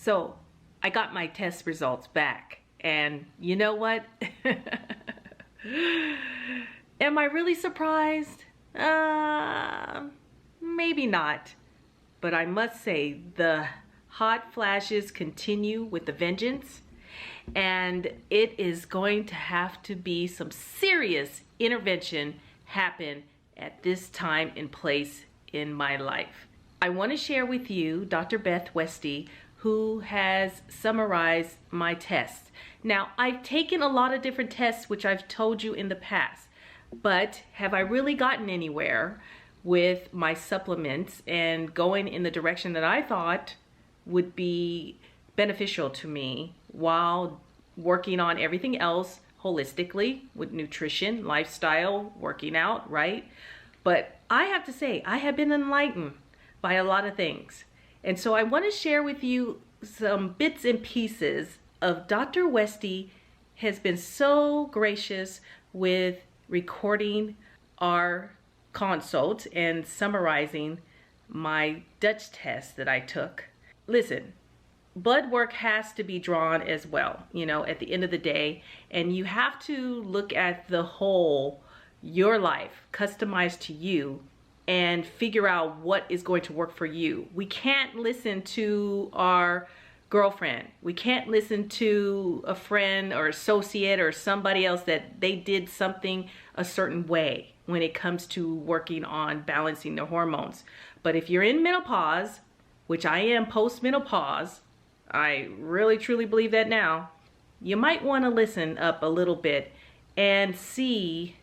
So I got my test results back, and you know what? Am I really surprised? Maybe not. But I must say the hot flashes continue with the vengeance, and it is going to have to be some serious intervention happen at this time and place in my life. I want to share with you Dr. Beth Westy, who has summarized my tests. Now, I've taken a lot of different tests, which I've told you in the past, but have I really gotten anywhere with my supplements and going in the direction that I thought would be beneficial to me while working on everything else holistically with nutrition, lifestyle, working out, right? But I have to say, I have been enlightened by a lot of things. And so I want to share with you some bits and pieces of Dr. Westy has been so gracious with recording our consult and summarizing my Dutch test that I took. Listen, blood work has to be drawn as well, at the end of the day, and you have to look at the whole, your life, customized to you, and figure out what is going to work for you. We can't listen to our girlfriend. We can't listen to a friend or associate or somebody else that they did something a certain way when it comes to working on balancing the hormones. But if you're in menopause, which I am post-menopause, I really truly believe that now, you might want to listen up a little bit and see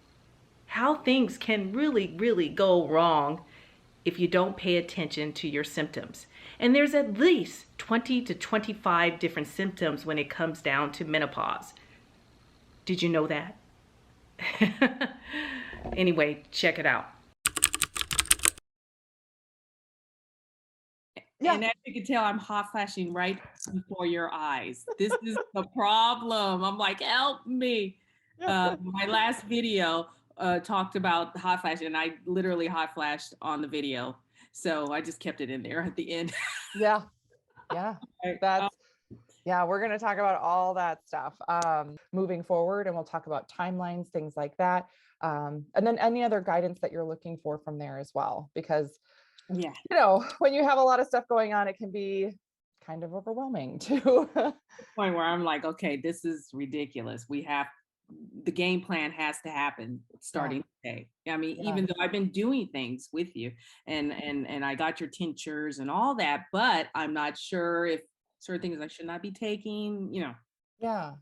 how things can really, really go wrong if you don't pay attention to your symptoms. And there's at least 20 to 25 different symptoms when it comes down to menopause. Did you know that? Anyway, check it out. Yeah. And as you can tell, I'm hot flashing right before your eyes. This is the problem. I'm like, help me. My last video talked about hot flashing, and I literally hot flashed on the video. So I just kept it in there at the end. Yeah. We're going to talk about all that stuff moving forward, and we'll talk about timelines, things like that. And then any other guidance that you're looking for from there as well, because when you have a lot of stuff going on, it can be kind of overwhelming too. Point where I'm like, okay, this is ridiculous. The game plan has to happen starting today. I mean, even though I've been doing things with you and I got your tinctures and all that, but I'm not sure if certain things I should not be taking, Yeah,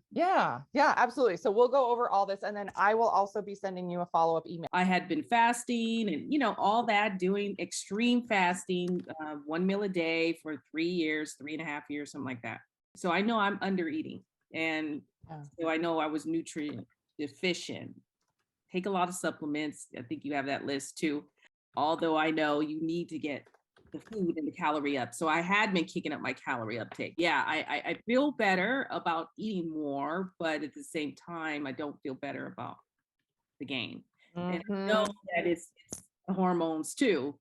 absolutely. So we'll go over all this, and then I will also be sending you a follow-up email. I had been fasting and, all that, doing extreme fasting, 1 meal a day for 3 years, 3.5 years, something like that. So I know I'm under eating, and so I know I was nutrient deficient. Take a lot of supplements. I think you have that list too. Although I know you need to get the food and the calorie up. So I had been kicking up my calorie uptake. Yeah, I feel better about eating more, but at the same time, I don't feel better about the gain. And I know that it's the hormones too.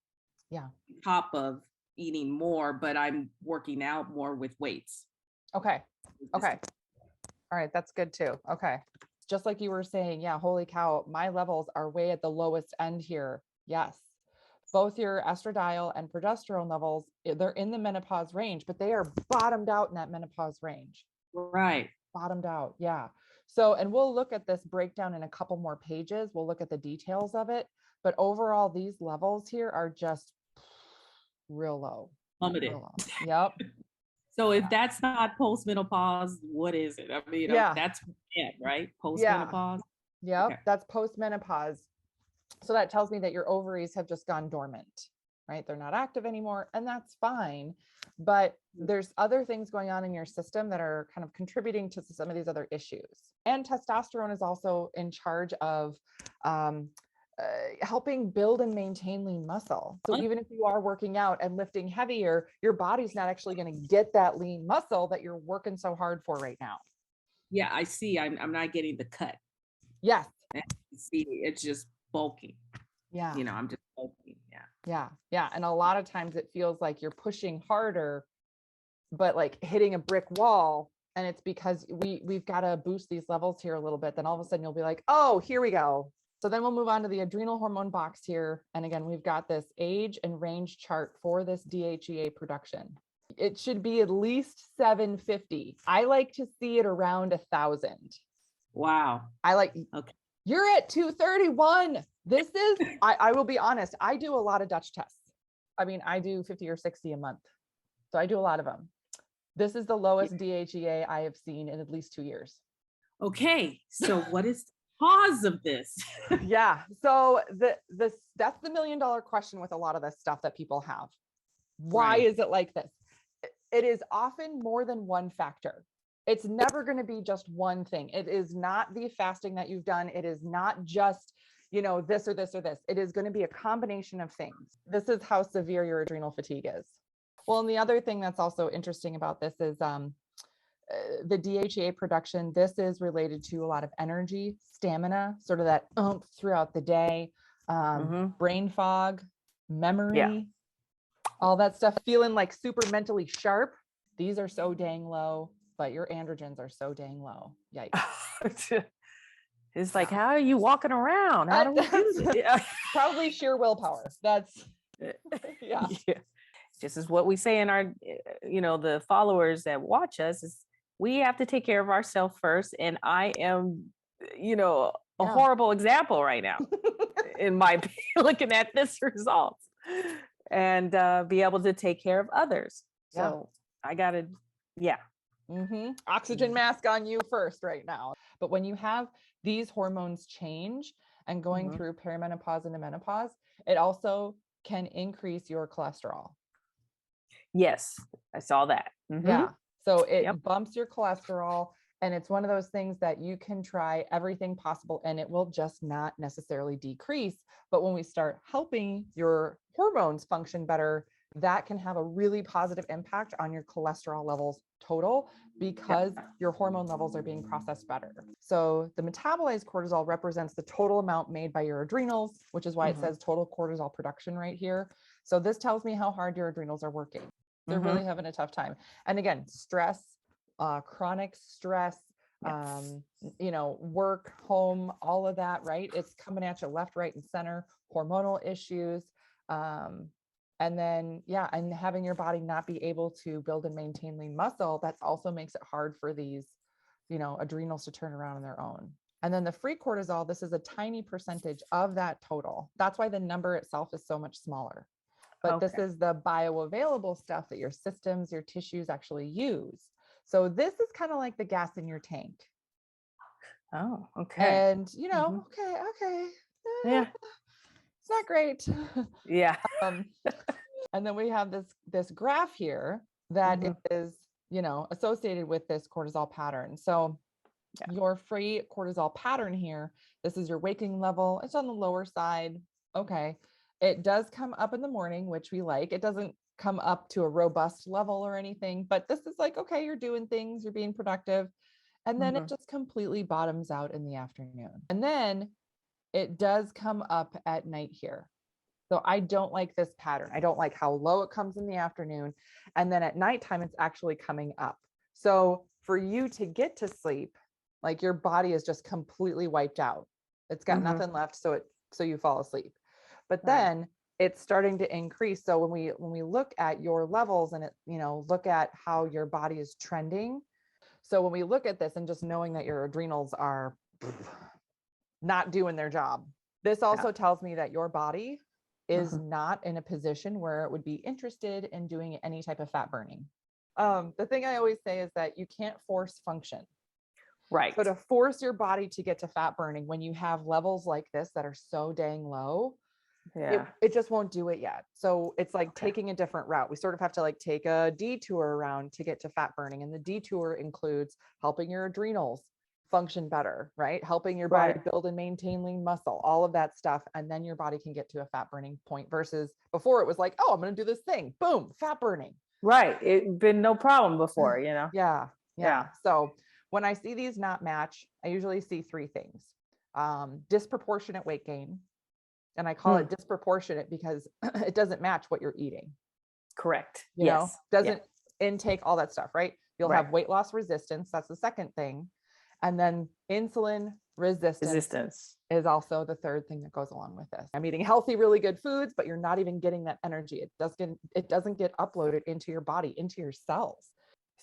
Yeah. On top of eating more, but I'm working out more with weights. Okay. All right. That's good too. Okay. Just like you were saying, yeah, holy cow, my levels are way at the lowest end here. Yes. Both your estradiol and progesterone levels, they're in the menopause range, but they are bottomed out in that menopause range. Right. Bottomed out. Yeah. So, and we'll look at this breakdown in a couple more pages. We'll look at the details of it, but overall, these levels here are just real low. Plummeted. Yep. So if that's not postmenopause, what is it? I mean, that's it, right? Postmenopause. Yep. Okay. That's postmenopause. So that tells me that your ovaries have just gone dormant, right? They're not active anymore, and that's fine. But there's other things going on in your system that are kind of contributing to some of these other issues. And testosterone is also in charge of helping build and maintain lean muscle. So even if you are working out and lifting heavier, your body's not actually going to get that lean muscle that you're working so hard for right now. Yeah, I see. I'm not getting the cut. Yes. And see, it's just bulking. Yeah. I'm just bulking. Yeah. And a lot of times it feels like you're pushing harder but like hitting a brick wall, and it's because we've got to boost these levels here a little bit, then all of a sudden you'll be like, oh, here we go. So then we'll move on to the adrenal hormone box here. And again, we've got this age and range chart for this DHEA production. It should be at least 750. I like to see it around 1,000. Wow. Okay. You're at 231. This is, I will be honest, I do a lot of Dutch tests. I mean, I do 50 or 60 a month. So I do a lot of them. This is the lowest DHEA I have seen in at least 2 years. Okay. So what is the cause of this? Yeah. So that's the $1 million question with a lot of this stuff that people have. Why is it like this? It is often more than one factor. It's never going to be just one thing. It is not the fasting that you've done. It is not just, this or this or this. It is going to be a combination of things. This is how severe your adrenal fatigue is. Well, and the other thing that's also interesting about this is the DHEA production. This is related to a lot of energy, stamina, sort of that throughout the day, brain fog, memory, all that stuff, feeling like super mentally sharp. These are so dang low, but your androgens are so dang low. Yikes. It's like, how are you walking around? How do we do this? Probably sheer willpower. That's, yeah. This is what we say in our, the followers that watch us is we have to take care of ourselves first. And I am, a horrible example right now in my looking at this result, and be able to take care of others. So I gotta, oxygen mask on you first right now. But when you have these hormones change and going through perimenopause into menopause, it also can increase your cholesterol. Yes, I saw that. Yeah. So it bumps your cholesterol, and it's one of those things that you can try everything possible and it will just not necessarily decrease. But when we start helping your hormones function better, that can have a really positive impact on your cholesterol levels total, because your hormone levels are being processed better. So the metabolized cortisol represents the total amount made by your adrenals, which is why it says total cortisol production right here. So this tells me how hard your adrenals are working. They're really having a tough time. And again, stress, chronic stress, work, home, all of that, right? It's coming at you left, right, and center, hormonal issues. And then, and having your body not be able to build and maintain lean muscle, that also makes it hard for these, adrenals to turn around on their own. And then the free cortisol, this is a tiny percentage of that total. That's why the number itself is so much smaller. But this is the bioavailable stuff that your systems, your tissues actually use. So this is kind of like the gas in your tank. Oh, okay. And, okay. Yeah. It's not great. Yeah. And then we have this graph here that is, associated with this cortisol pattern. So your free cortisol pattern here, this is your waking level. It's on the lower side. Okay. It does come up in the morning, which we like. It doesn't come up to a robust level or anything, but this is like, okay, you're doing things, you're being productive. And then it just completely bottoms out in the afternoon. And then it does come up at night here. So I don't like this pattern. I don't like how low it comes in the afternoon. And then at nighttime, it's actually coming up. So for you to get to sleep, like your body is just completely wiped out. It's got nothing left. So you fall asleep. But then it's starting to increase. So when we look at your levels and look at how your body is trending. So when we look at this and just knowing that your adrenals are not doing their job, this also tells me that your body is not in a position where it would be interested in doing any type of fat burning. The thing I always say is that you can't force function. Right. So to force your body to get to fat burning when you have levels like this that are so dang low, it just won't do it yet. So it's like taking a different route. We sort of have to like take a detour around to get to fat burning. And the detour includes helping your adrenals function better, right? Helping your body build and maintain lean muscle, all of that stuff. And then your body can get to a fat burning point versus before it was like, oh, I'm going to do this thing. Boom, fat burning. Right. It'd been no problem before, Yeah. So when I see these not match, I usually see three things. Disproportionate weight gain. And I call it disproportionate because it doesn't match what you're eating. Correct. Doesn't intake, all that stuff, right? You'll Right. have weight loss resistance. That's the second thing. And then insulin resistance is also the third thing that goes along with this. I'm eating healthy, really good foods, but you're not even getting that energy. It doesn't get uploaded into your body, into your cells.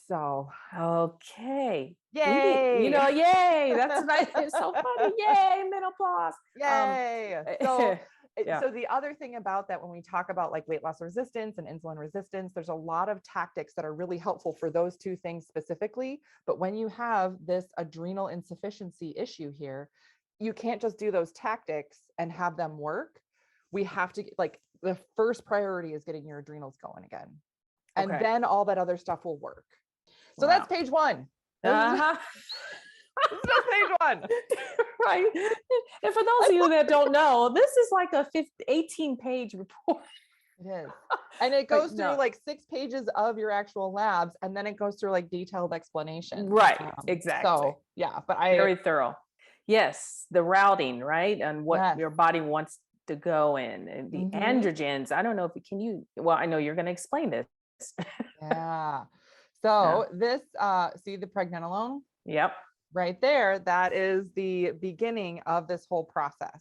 So, okay. yay. Yay. That's nice. It's so funny. Yay, menopause. Yay. So Yeah. So the other thing about that, when we talk about like weight loss resistance and insulin resistance, there's a lot of tactics that are really helpful for those two things specifically. But when you have this adrenal insufficiency issue here, you can't just do those tactics and have them work. We have to, like, the first priority is getting your adrenals going again. And Okay. then all that other stuff will work. So Wow. that's page one. Uh-huh. This is just page one. Right. And for those of you that don't know, this is like a 18-page report. It is. And it goes no. through like 6 pages of your actual labs, and then it goes through like detailed explanation. Right. Exactly. So yeah, but very thorough. Yes. The routing, right? And what Yes. your body wants to go in. And the androgens. I don't know well, I know you're going to explain this. Yeah. So this, see the pregnenolone? Yep. Right there, that is the beginning of this whole process.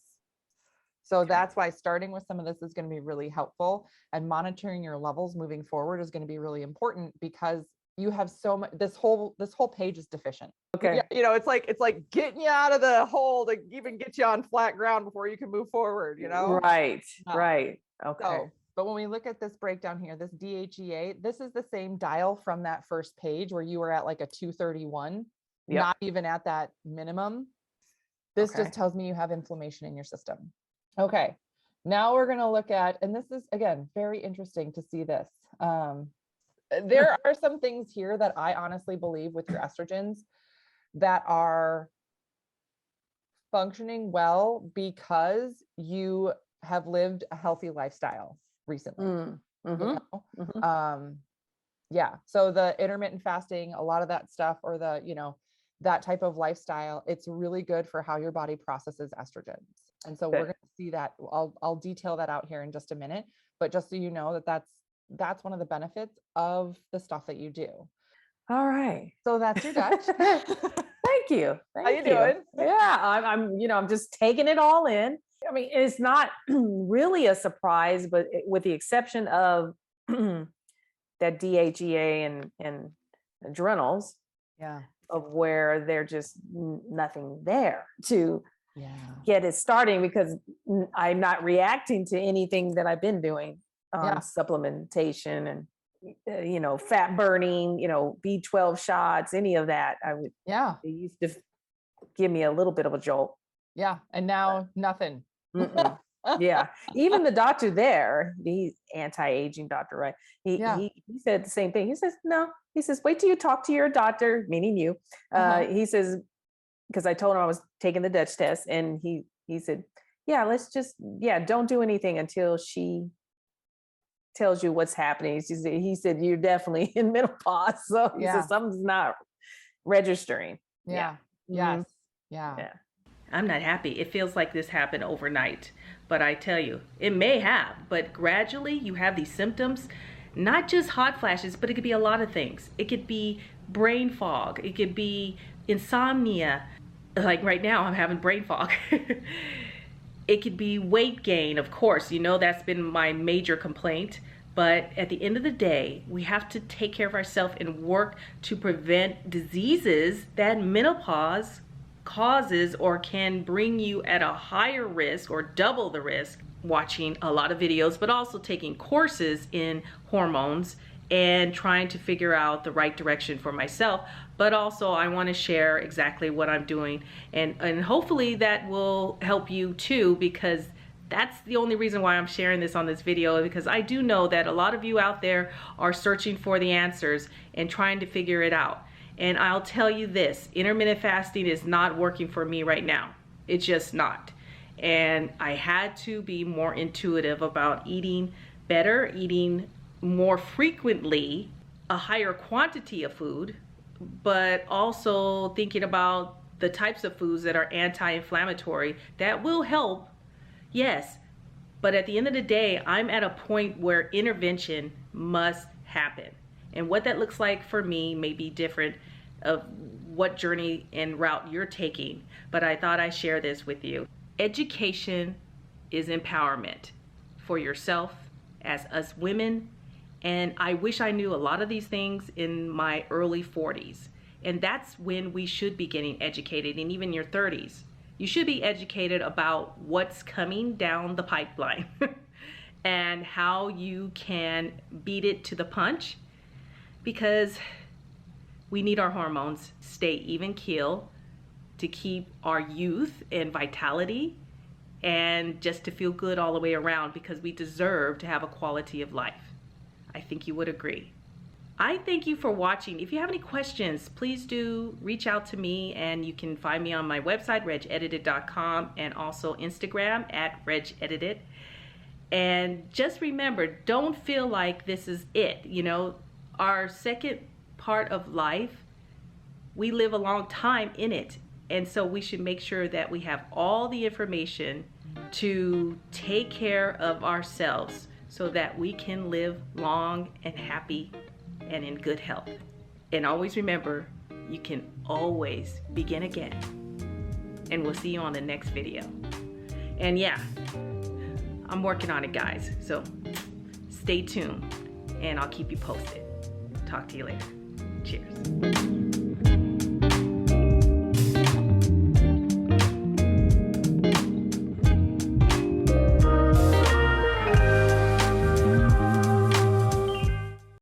So that's why starting with some of this is going to be really helpful, and monitoring your levels moving forward is going to be really important, because you have so much, this whole page is deficient. Okay. It's like getting you out of the hole to even get you on flat ground before you can move forward, Right. Right. Okay. So, but when we look at this breakdown here, this DHEA, this is the same dial from that first page where you were at like a 231. Yep. Not even at that minimum. This just tells me you have inflammation in your system. Okay. Now we're going to look at, and this is, again, very interesting to see this. There are some things here that I honestly believe with your estrogens that are functioning well because you have lived a healthy lifestyle recently. Yeah. So the intermittent fasting, a lot of that stuff, or the, that type of lifestyle, it's really good for how your body processes estrogens. And so we're going to see that. I'll detail that out here in just a minute, but just so you know that's one of the benefits of the stuff that you do. All right. So that's your Dutch. Thank you. How you doing? Yeah, I'm just taking it all in. I mean, it's not really a surprise, but with the exception of that DHEA and adrenals, of where they're just nothing there to get it starting, because I'm not reacting to anything that I've been doing on supplementation and fat burning, B12 shots, any of that. They used to give me a little bit of a jolt. Yeah. And now nothing. Yeah. Even the doctor there, he's anti-aging doctor, right? He said the same thing. He says, no, he says, wait till you talk to your doctor, meaning you. He says, because I told him I was taking the Dutch test, and he said, don't do anything until she tells you what's happening. He said, you're definitely in menopause. So he said, something's not registering. Yeah. Yes. Yeah. I'm not happy. It feels like this happened overnight, but I tell you, it may have, but gradually you have these symptoms, not just hot flashes, but it could be a lot of things. It could be brain fog. It could be insomnia. Like right now, I'm having brain fog. It could be weight gain, of course, that's been my major complaint. But at the end of the day, we have to take care of ourselves and work to prevent diseases that menopause causes or can bring you at a higher risk or double the risk. Watching a lot of videos, but also taking courses in hormones and trying to figure out the right direction for myself. But also I want to share exactly what I'm doing, and hopefully that will help you too, because that's the only reason why I'm sharing this on this video, because I do know that a lot of you out there are searching for the answers and trying to figure it out. And I'll tell you this, intermittent fasting is not working for me right now. It's just not. And I had to be more intuitive about eating better, eating more frequently, a higher quantity of food, but also thinking about the types of foods that are anti-inflammatory that will help, yes. But at the end of the day, I'm at a point where intervention must happen. And what that looks like for me may be different of what journey and route you're taking, but I thought I'd share this with you. Education is empowerment for yourself as us women. And I wish I knew a lot of these things in my early 40s. And that's when we should be getting educated, and even your 30s. You should be educated about what's coming down the pipeline and how you can beat it to the punch, because we need our hormones stay even keel to keep our youth and vitality, and just to feel good all the way around, because we deserve to have a quality of life. I think you would agree. I thank you for watching. If you have any questions, please do reach out to me, and you can find me on my website, regedited.com, and also Instagram at regedited. And just remember, don't feel like this is it. You know, our second part of life, we live a long time in it. And so we should make sure that we have all the information to take care of ourselves so that we can live long and happy and in good health. And always remember, you can always begin again. And we'll see you on the next video. And yeah, I'm working on it, guys. So stay tuned, and I'll keep you posted. Talk to you later. Cheers.